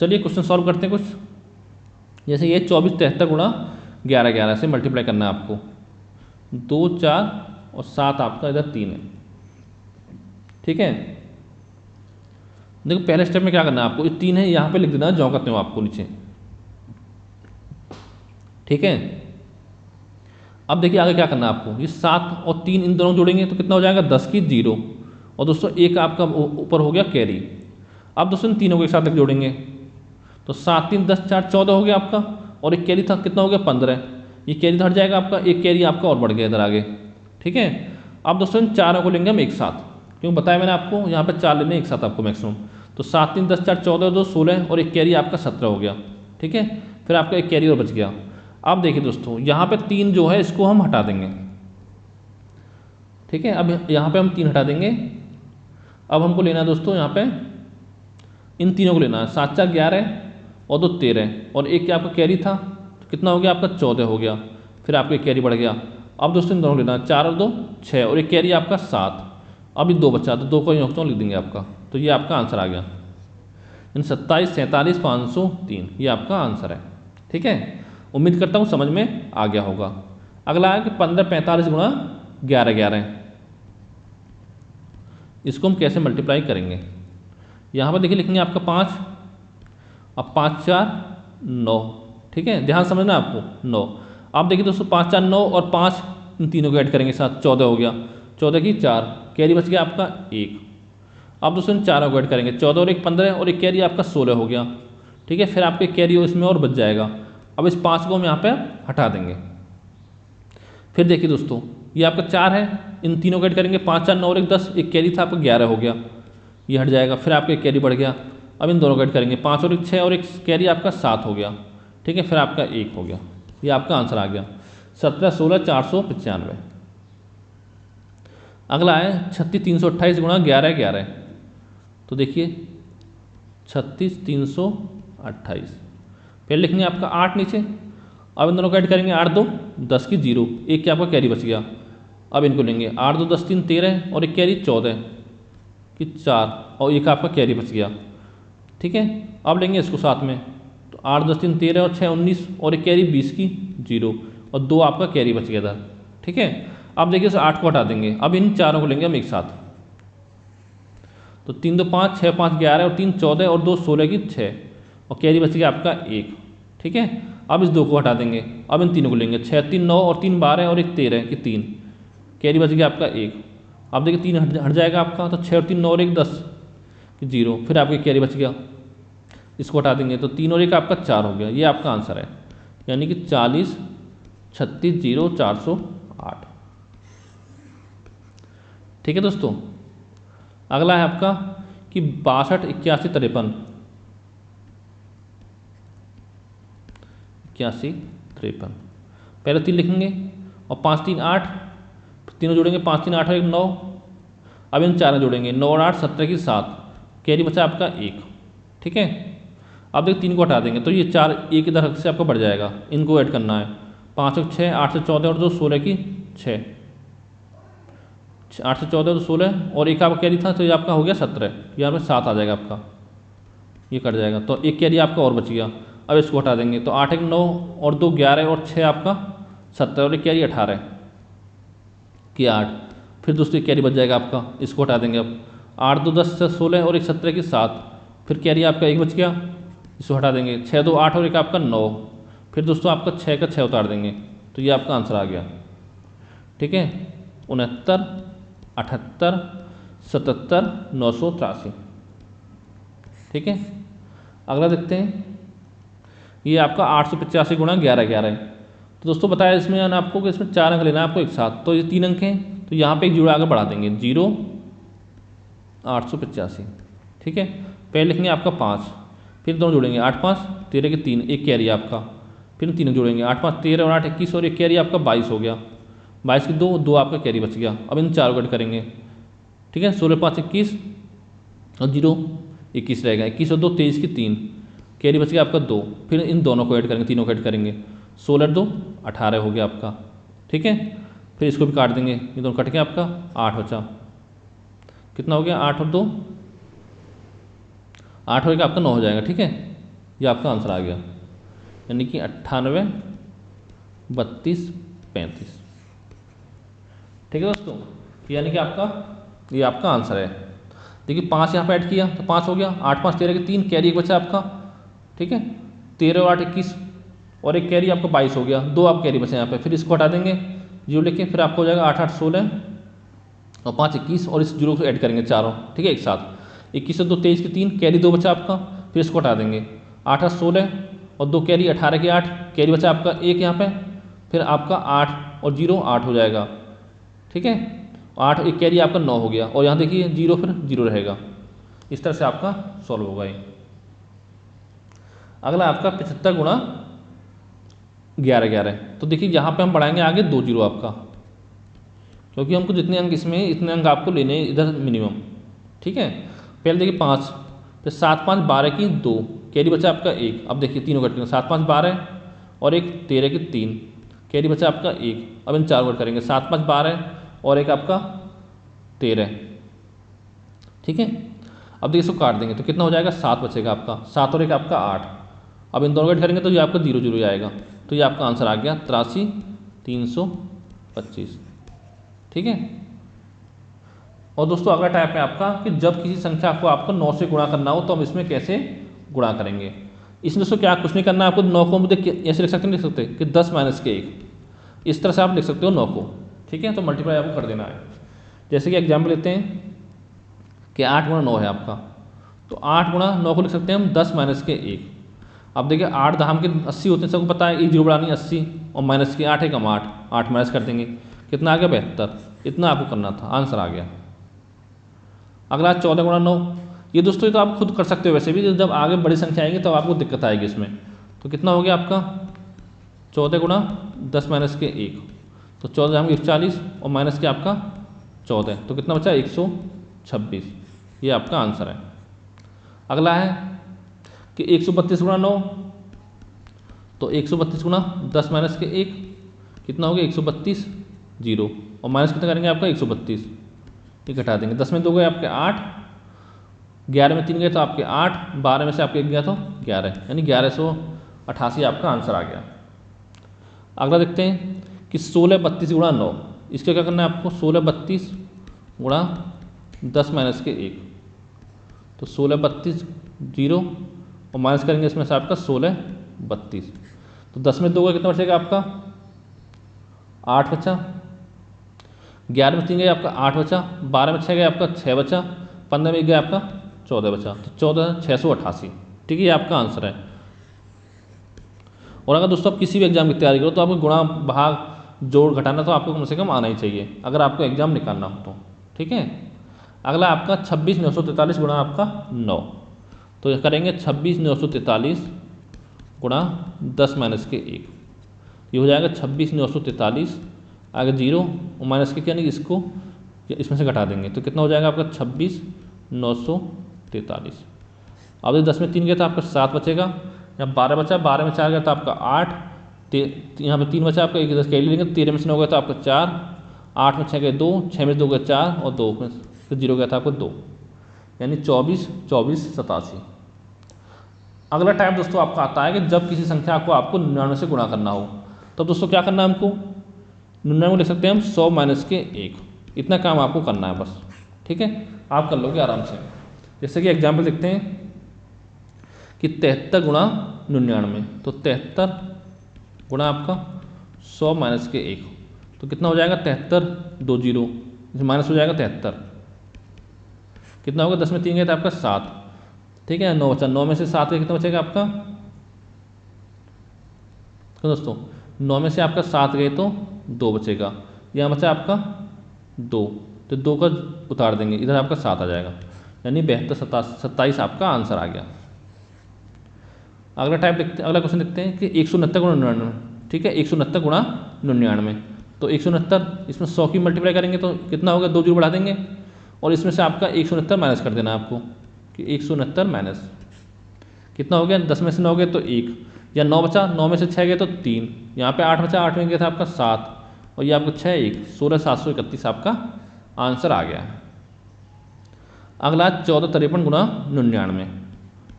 चलिए क्वेश्चन सॉल्व करते हैं कुछ। जैसे ये 2473 गुणा 11 से मल्टीप्लाई करना है आपको। 2 4 और 7 आपका इधर 3 है, ठीक है। देखो पहले स्टेप में क्या करना है आपको, ये 3 है यहाँ पे लिख देना है, जौ करते हो आपको नीचे, ठीक है। अब देखिए आगे क्या करना है आपको, ये 7 और 3 इन दोनों जोड़ेंगे तो कितना हो जाएगा 10 की 0, और दोस्तों एक आपका ऊपर हो गया कैरी। अब दोस्तों इन तीनों को एक साथ जोड़ेंगे तो 7 3 10 4 14 हो गया आपका, और एक कैरी था कितना हो गया 15, ये कैरी तो हट जाएगा आपका, एक कैरी आपका और बढ़ गया इधर आगे, ठीक है। अब दोस्तों इन चारों को लेंगे हम एक साथ, क्योंकि बताया मैंने आपको यहाँ पे 4 लेने एक साथ आपको मैक्सिमम। तो 7 3 10 4 14 2 16 और एक कैरी आपका 17 हो गया, ठीक है। फिर आपका एक कैरी और बच गया। अब देखिए दोस्तों यहाँ पे 3 जो है इसको हम हटा देंगे, ठीक है। अब यहाँ पे हम 3 हटा देंगे। अब हमको लेना है दोस्तों यहाँ पे इन तीनों को लेना है, 7 4 11 और 2 13, और एक आपका कैरी था तो कितना हो गया आपका 14 हो गया, फिर आपका एक कैरी बढ़ गया। अब दोस्तों इन दोनों को लेना है, 4 और 2 6 और एक कैरी आपका 7। अब ये 2 बचा तो 2 को यहाँ लिख देंगे आपका, तो ये आपका आंसर आ गया। इन 27 47 503 ये आपका आंसर है, ठीक है। उम्मीद करता हूँ समझ में आ गया होगा। अगला है कि 15 45 गुणा 11, इसको हम कैसे मल्टीप्लाई करेंगे। यहाँ पर देखिए लिखेंगे आपका 5, अब 5 4 9, ठीक है, ध्यान समझना आपको 9। आप देखिए दोस्तों 5 4 9 और 5 इन तीनों को ऐड करेंगे साथ 14 हो गया, 14 की 4 कैरी बच गया आपका 1। अब दोस्तों इन चारों को ऐड करेंगे, 14 और 1 15 और एक कैरी आपका 16 हो गया, ठीक है। फिर आपके कैरी इसमें और बच जाएगा। अब इस 5 को हम यहाँ पे हटा देंगे। फिर देखिए दोस्तों ये आपका 4 है, इन तीनों को ऐड करेंगे, 5 4 9 और 1 10, एक कैरी था आपका 11 हो गया, ये हट जाएगा। फिर आपका एक कैरी बढ़ गया। अब इन दोनों को ऐड करेंगे, 5 और 1 6 और एक कैरी आपका 7 हो गया, ठीक है। फिर आपका 1 हो गया, ये आपका आंसर आ गया 17 16 495। अगला है 36 328 गुणा 11, तो देखिए 36 328, पहले लिखेंगे आपका 8 नीचे। अब इन दोनों को ऐड करेंगे, 8 2 10 की 0, एक क्या आपका कैरी बच गया। अब इनको लेंगे, 8 2 10 3 13 और एक कैरी 14 की 4 और एक आपका कैरी बच गया, ठीक है। अब लेंगे इसको साथ में, तो 8 10 3 13 और 6 19 और एक कैरी 20 की 0 और 2 आपका कैरी बच गया था, ठीक है। अब देखिए उस 8 को हटा देंगे। अब इन चारों को लेंगे हम एक साथ, तो 3 2 5 6 5 11 और 3 14 और 2 16 की 6 और कैरी बच गया आपका 1, ठीक है। अब इस 2 को हटा देंगे। अब इन तीनों को लेंगे, 6 3 9 और 3 12 और एक 13 की 3 कैरी बच गया आपका 1। अब देखिए 3 हट जाएगा आपका, तो 6 और 3 9 और 1 10 की 0, फिर आपके कैरी बच गया, इसको हटा देंगे तो 3 और 1 आपका 4 हो गया। ये आपका आंसर है, यानी कि 40 36 0 408, ठीक है दोस्तों। अगला है आपका कि 62 81 53, 81 53, पहले 3 लिखेंगे और 5 3 8, तीनों जोड़ेंगे, 5 3 8 और 1 9। अब इन चारों जोड़ेंगे, 9 और 8 17 की 7, कैरी बचा आपका 1, ठीक है। अब देखिए 3 को हटा देंगे तो ये 4 एक इधर से आपका बढ़ जाएगा, इनको ऐड करना है, 5 और 6 8 से 14 और 2 16 की 6, 8 से 14 तो 16 और एक आपका कैरी था तो ये आपका हो गया 17, यहाँ पे 7 आ जाएगा आपका, ये कट जाएगा तो एक कैरी आपका और बच गया। अब इसको हटा देंगे तो 8 1 9 और 2 11 और 6 आपका 17 और एक कैरी 18 की 8, फिर दूसरी कैरी बच जाएगा आपका, इसको हटा देंगे। अब 8 2 10 से 16 और एक 17 की 7, फिर कैरी आपका 1 बच गया, इसको हटा देंगे। 6 2 8 और एक आपका 9, फिर दोस्तों आपका 6 का 6 उतार देंगे तो ये आपका आंसर आ गया, ठीक है। 69 78 77 983, ठीक है। अगला देखते हैं, ये आपका 885 गुणा 11 है। तो दोस्तों बताया इसमें ना आपको कि इसमें 4 अंक लेना है आपको एक साथ, तो ये 3 अंक हैं तो यहाँ पे एक जीरो आगे बढ़ा देंगे, 0 885, ठीक है। पहले लिखेंगे आपका 5, फिर दोनों जोड़ेंगे, 8 5 13 के 3, एक कैरी आपका, फिर तीनों जोड़ेंगे, 8 5 13 और 8 21 और एक कैरी आपका 22 हो गया, 22 की 2 आपका कैरी बच गया। अब इन चारों को ऐड करेंगे, ठीक है। 16 5 21 और 0 21 रहेगा, 21 और 2 23 की 3, कैरी बच गया आपका 2, फिर इन दोनों को ऐड करेंगे, तीनों को ऐड करेंगे, 16 2 18 हो गया आपका, ठीक है, फिर इसको भी काट देंगे, ये दोनों कट गया, आपका 8 बचा। कितना हो गया, 8 और 2 8 हो गया, आपका 9 हो जाएगा। ठीक है, ये आपका आंसर आ गया, यानी कि 98, 32, 35। ठीक है दोस्तों, यानी कि ये आपका आंसर है। देखिए 5 यहाँ पे ऐड किया तो 5 हो गया, 8 5 13 के 3, कैरी एक बचा आपका। ठीक है, 13 और 8 21 और एक कैरी आपका 22 हो गया, 2 आप कैरी बचे यहाँ पे। फिर इसको हटा देंगे जीरो लेके, फिर आपको हो जाएगा 8 8 16 और 5 21 और इस जीरो को ऐड करेंगे चारों। ठीक है, एक साथ 21 से 2 23 के 3, कैरी 2 बचा आपका। फिर इसको हटा देंगे, 8 8 16 और 2 कैरी 18 के 8, कैरी बचा आपका 1 यहाँ पे। फिर आपका 8 और 0 8 हो जाएगा। ठीक है, 8 एक कैरी आपका 9 हो गया, और यहाँ देखिए 0 फिर 0 रहेगा। इस तरह से आपका सॉल्व होगा ये। अगला आपका 75 गुणा 11 11। तो देखिए यहाँ पे हम बढ़ाएंगे आगे 2 जीरो आपका, क्योंकि हमको जितने अंक इसमें इतने अंक आपको लेने इधर मिनिमम। ठीक है, पहले देखिए 5, फिर 7 5 12 की 2, कैरी बचा आपका 1। अब देखिए तीनों कट करेंगे, 7 5 12 और एक 13 की 3, कैरी बचा आपका 1। अब इन चार कट करेंगे, 7 5 12 और एक आपका 13। ठीक है, अब देखिए इसको काट देंगे तो कितना हो जाएगा, 7 बचेगा आपका, 7 और एक आपका 8। अब इन दोनों कट करेंगे तो ये आपका 0 0 आएगा। तो ये आपका आंसर आ गया 83 325। ठीक है, और दोस्तों अगला टाइप है आपका कि जब किसी संख्या को आपको 9 से गुणा करना हो तो हम इसमें कैसे गुणा करेंगे। इसमें दोस्तों क्या कुछ नहीं करना है आपको, 9 को मुझे ऐसे लिख सकते नहीं, लिख सकते कि 10 माइनस के 1, इस तरह से आप लिख सकते हो 9 को। ठीक है, तो मल्टीप्लाई आपको कर देना है। जैसे कि एग्जाम्पल लेते हैं कि 8 गुणा 9 है आपका, तो 8 गुणा 9 को लिख सकते हैं हम 10 माइनस के 1। अब देखिए 8 दहाम के 80 होते हैं, सबको पता है, 1 जीरो बढ़ानी 80 और माइनस के 8 है कम 8, 8 माइनस कर देंगे, कितना आ गया 72। इतना आपको करना था, आंसर आ गया। अगला 14 गुणा 9, ये दोस्तों ये तो आप खुद कर सकते हो, वैसे भी जब आगे बड़ी संख्या आएगी तब आपको दिक्कत आएगी इसमें। तो कितना हो गया आपका 14 गुणा 10 माइनस के 1, तो 14 हम 140 और माइनस के आपका 14, तो कितना बचा 126। ये आपका आंसर है। अगला है कि 132 गुणा 9, तो 132 गुणा 10 माइनस के 1 कितना हो गया 132 0 और माइनस कितना करेंगे आपका 132, ये घटा देंगे। 10 में 2 गए आपके 8, 11 में 3 गए तो आपके 8, 12 में से आपके 1 गया तो 11, यानी 1188 आपका आंसर आ गया। अगला देखते हैं कि 16 32 गुणा 9, इसका क्या करना है आपको, 16 32 गुणा 10 माइनस के 1, तो 16 32 0 और माइनस करेंगे इसमें से आपका 16 32, तो 10 में 2 का कितना बचेगा आपका 8 बचा, 11 में 3 गया आपका 8 बचा, 12 में 6 गया आपका 6 बचा, 15 में 1 गया आपका 14 बचा, तो 14 688। ठीक है, ये आपका आंसर है। और अगर दोस्तों आप किसी भी एग्जाम की तैयारी करो तो आपको गुणा भाग जोड़ घटाना तो आपको कम से कम आना ही चाहिए, अगर आपको एग्जाम निकालना हो तो। ठीक है, अगला आपका 26 943 गुणा आपका 9, तो करेंगे 26 943 गुणा 10 माइनस के 1, ये हो जाएगा 26 943, आगे 0 और माइनस के क्या नहीं, इसको इसमें से घटा देंगे तो कितना हो जाएगा आपका 26 943। अब 10 में 3 गया तो आपका 7 बचेगा, यहाँ 12 बचा, 12 में 4 गया तो आपका 8, यहाँ पे 3 बचा आपका, 1 10 कैरी लेंगे, 13 में से 9 गया तो आपका 4, 8 में 6 गए 2, 6 में 2 गए 4 और 2 में फिर 0 गया था आपको 2, यानी 24 24 87। अगला टाइप दोस्तों आपका आता है कि जब किसी संख्या को आपको 99 से गुणा करना हो, तब दोस्तों क्या करना है हमको, 99 लिख सकते हैं हम 100 माइनस के 1, इतना काम आपको करना है बस। ठीक है, आप कर लोगे आराम से। जैसे कि एग्जाम्पल देखते हैं कि 73 गुणा 99, तो 73 गुणा आपका 100 माइनस के 1, तो कितना हो जाएगा 73 2 0 माइनस हो जाएगा 73, कितना होगा 10 में 3 गया था आपका 7। ठीक है, 9 बचा, 9 में से 7 का कितना बचेगा आपका, तो दोस्तों 9 में से आपका 7 गए तो 2 बचेगा, यहाँ बचा आपका 2, तो 2 का उतार देंगे, इधर आपका 7 आ जाएगा, यानी 72 27 आपका आंसर आ गया। अगला टाइप देखते हैं, अगला क्वेश्चन देखते हैं कि 169 गुणा 99। ठीक है, 169 गुणा 99, तो 169 इसमें 100 की मल्टीप्लाई करेंगे तो कितना होगा, 2 जीरो बढ़ा देंगे और इसमें से आपका 169 माइनस कर देना है आपको, कि 169 माइनस कितना हो गया, 10 में से 9 गए तो 1, या 9 बचा, 9 में से 6 गए तो 3, यहाँ पे 8 बचा, 8 में गया था आपका 7, और ये आपका 6 1 16,731 आपका आंसर आ गया। अगला 1453 गुना 99।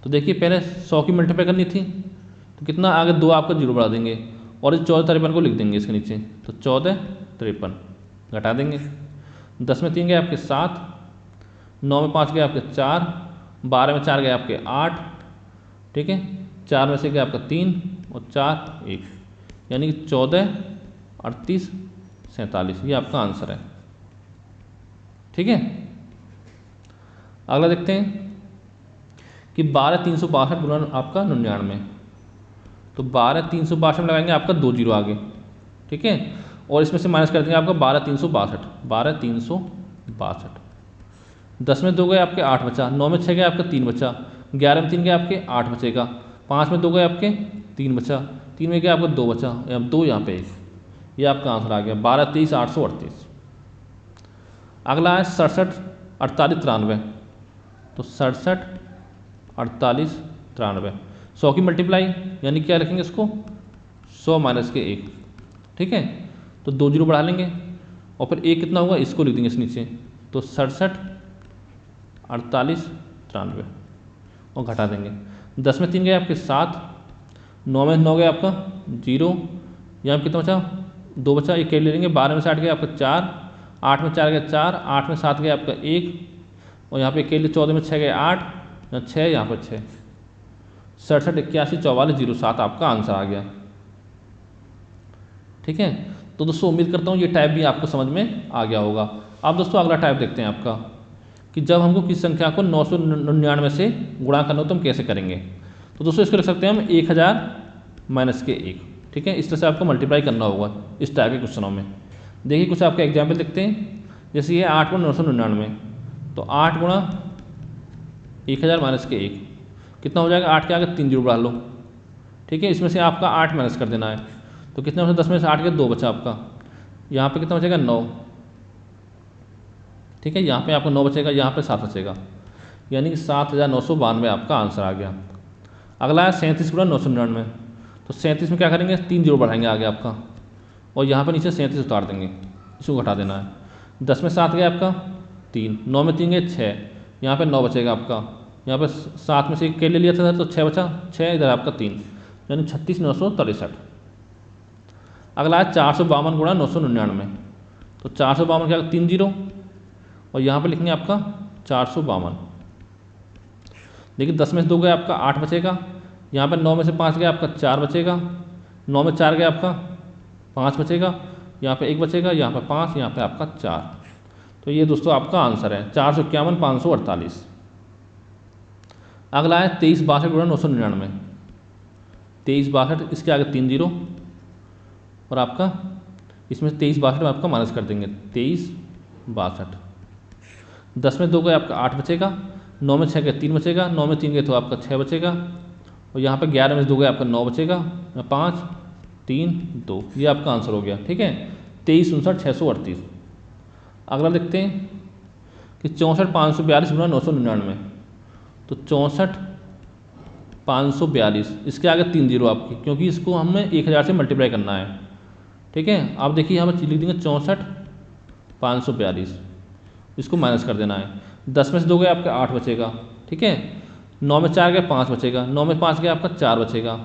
तो देखिए पहले 100 की मल्टीप्लाई करनी थी, तो कितना आगे 2 आपका जीरो बढ़ा देंगे और इस 1453 को लिख देंगे इसके नीचे। तो 1453 घटा देंगे, 10 में 3 गए आपके 7, 9 में 5 गए आपके 4, 12 में 4 गए आपके 8, ठीक है, 4 में से गया आपका 3 और 4 1, यानी कि 14 38 47 ये आपका आंसर है। ठीक है, अगला देखते हैं कि 12,362 गुना आपका 99। तो 12,362 में लगाएंगे आपका 2 जीरो आगे, ठीक है, और इसमें से माइनस कर देंगे आपका 12,362, 12,362। 10 में 2 गए आपके 8 बचा, 9 में 6 गए आपका 3 बचा, 11 में 3 गए आपके 8 बचेगा, 5 में 2 गए आपके 3 बचा, 3 में गया आपका 2 बचा, अब 2 यहाँ पे 1, ये आपका आंसर आ गया 12 23 838। अगला है 67 48 93। तो 67 48 93, 100 की मल्टीप्लाई यानी क्या रखेंगे इसको 100 माइनस के 1, ठीक है, तो 2 जीरो बढ़ा लेंगे और फिर 1 कितना होगा इसको लिख देंगे इस नीचे। तो 67 48 93 और घटा देंगे, 10 में 3 गए आपके 7, 9 में 9 गए आपका 0, यहाँ कितना बचा 2 बचा, एक ले लेंगे, 12 में 60 गए आपका 4, 8 में 4 गए 4, 8 में 7 गए आपका 1 और यहाँ पे अकेले 14 में 6 गए 8, 6 यहाँ पर 6, 67 81 44 07 आपका आंसर आ गया। ठीक है, तो दोस्तों उम्मीद करता हूँ ये टाइप भी आपको समझ में आ गया होगा। अब दोस्तों अगला टाइप देखते हैं आपका कि जब हमको किसी संख्या को 999 से गुणा करना हो तो हम कैसे करेंगे। तो दोस्तों इसको लिख सकते हैं हम 1000 माइनस के 1, ठीक है, इस तरह से आपको मल्टीप्लाई करना होगा इस टाइप के क्वेश्चनों में। देखिए कुछ आपके एग्जाम्पल देखते हैं, जैसे ये 8 गुणा 999, तो 8 गुणा 1000 माइनस के 1 कितना हो जाएगा, 8 के आगे 3 जीरो बढ़ा लो, ठीक है, इसमें से आपका 8 माइनस कर देना है, तो कितना बचा 10 में से 8 के 2 बचा आपका, यहाँ पे कितना बचेगा 9, ठीक है, यहाँ पे आपका 9 बचेगा, यहाँ पे 7 बचेगा, यानी कि 7992 आपका आंसर आ गया। अगला है 37 गुणा 999। तो 37 में क्या करेंगे 3 जीरो बढ़ाएंगे आगे आपका और यहाँ पे नीचे 37 उतार देंगे, इसको घटा देना है। 10 में 7 गया आपका 3, 9 में 3 गए 6, यहाँ पे 9 बचेगा आपका, यहाँ पे 7 में से के ले लिया था तो 6 बचा, 6 इधर आपका 3, यानी 36,963। अगला है 452 गुणा 999। तो 452 क्या 3 जीरो और यहाँ पे लिखेंगे आपका 452। देखिए 10 में से 2 गया आपका 8 बचेगा, यहाँ पे 9 में से 5 गया आपका 4 बचेगा, 9 में 4 गया आपका 5 बचेगा, यहाँ पे 1 बचेगा, यहाँ पे 5, यहाँ पे आपका 4। तो ये दोस्तों आपका आंसर है 451 548। अगला है 2362 गुणा 999। 2362 इसके आगे 3 जीरो और आपका इसमें 2362 में आपका माइनस कर देंगे 2362। 10 में 2 गए आपका 8 बचेगा, 9 में 6 गए 3 बचेगा, 9 में 3 गए तो आपका 6 बचेगा और यहाँ पे 11 में 2 गए आपका 9 बचेगा, 5 3 2, ये आपका आंसर हो गया। ठीक है, 23 59 638। अगला देखते हैं कि 64 542 गुणा 999। तो 64 542 इसके आगे 3 जीरो आपकी, क्योंकि इसको हमें 1000 से मल्टीप्लाई करना है। ठीक है, आप देखिए यहाँ पर लिख देंगे 64 542, इसको माइनस कर देना है। 10 में से 2 गए आपका 8 बचेगा, ठीक है, 9 में 4 गए 5 बचेगा, 9 में 5 गया आपका 4 बचेगा,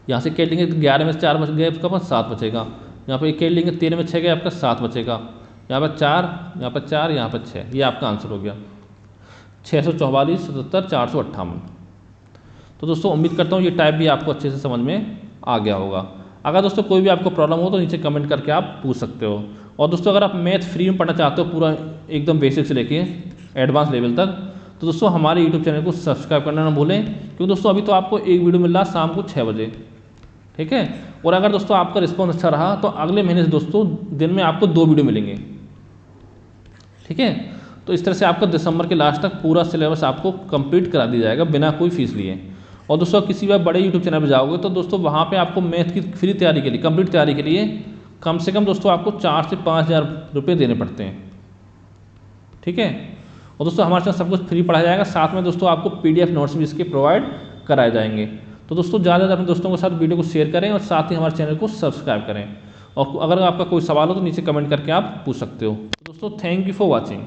यहाँ से कैट लेंगे 11 में से 4 बच गए आपका पास 7 बचेगा, यहाँ पर कैट लेंगे 13 में 6 गए आपका 7 बचेगा, यहाँ पर 4, यहाँ पर 4, यहाँ पर 6, ये आपका आंसर हो गया 644 77 458। तो दोस्तों उम्मीद करता हूँ ये टाइप भी आपको अच्छे से समझ में आ गया होगा। अगर दोस्तों कोई भी आपको प्रॉब्लम हो तो नीचे कमेंट करके आप पूछ सकते हो। और दोस्तों अगर आप मैथ फ्री में पढ़ना चाहते हो पूरा एकदम बेसिक से लेके एडवांस लेवल तक, तो दोस्तों हमारे यूट्यूब चैनल को सब्सक्राइब करना ना भूलें, क्योंकि दोस्तों अभी तो आपको एक वीडियो मिल रहा है शाम को 6 बजे। ठीक है, और अगर दोस्तों आपका रिस्पॉन्स अच्छा रहा तो अगले महीने से दोस्तों दिन में आपको 2 वीडियो मिलेंगे। ठीक है, तो इस तरह से आपका दिसंबर के लास्ट तक पूरा सिलेबस आपको कंप्लीट करा दिया जाएगा बिना कोई फीस लिए। और दोस्तों किसी भी बड़े यूट्यूब चैनल पर जाओगे तो दोस्तों वहाँ पे आपको मैथ की फ्री तैयारी के लिए, कंप्लीट तैयारी के लिए कम से कम दोस्तों आपको 4 से 5,000 रुपये देने पड़ते हैं। ठीक है, और दोस्तों हमारे साथ सब कुछ फ्री पढ़ाया जाएगा, साथ में दोस्तों आपको PDF नोट्स भी इसके प्रोवाइड कराए जाएंगे। तो दोस्तों ज़्यादा अपने दोस्तों के साथ वीडियो को शेयर करें और साथ ही हमारे चैनल को सब्सक्राइब करें। और अगर आपका कोई सवाल हो तो नीचे कमेंट करके आप पूछ सकते हो। दोस्तों थैंक यू फॉर वॉचिंग।